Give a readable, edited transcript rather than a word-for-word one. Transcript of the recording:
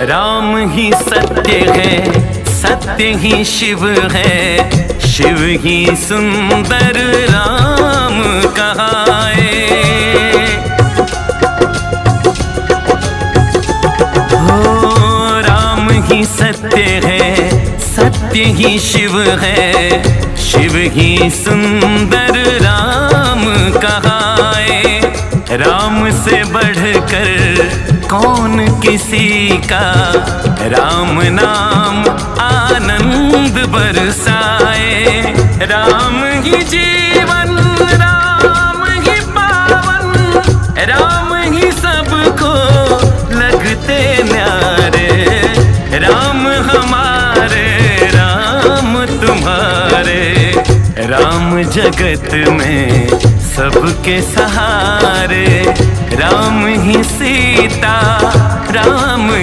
राम ही सत्य है, सत्य ही शिव है, शिव ही सुंदर राम कहाए। हो राम ही सत्य है, सत्य ही शिव है, शिव ही सुंदर राम कहाए। राम से बढ़कर कौन किसी का, राम नाम आनंद बरसाए। राम ही जीवन, राम ही पावन, राम ही सबको लगते न्यारे। राम हमारे, राम तुम्हारे, राम जगत में सबके सहारे। राम ही सीता, राम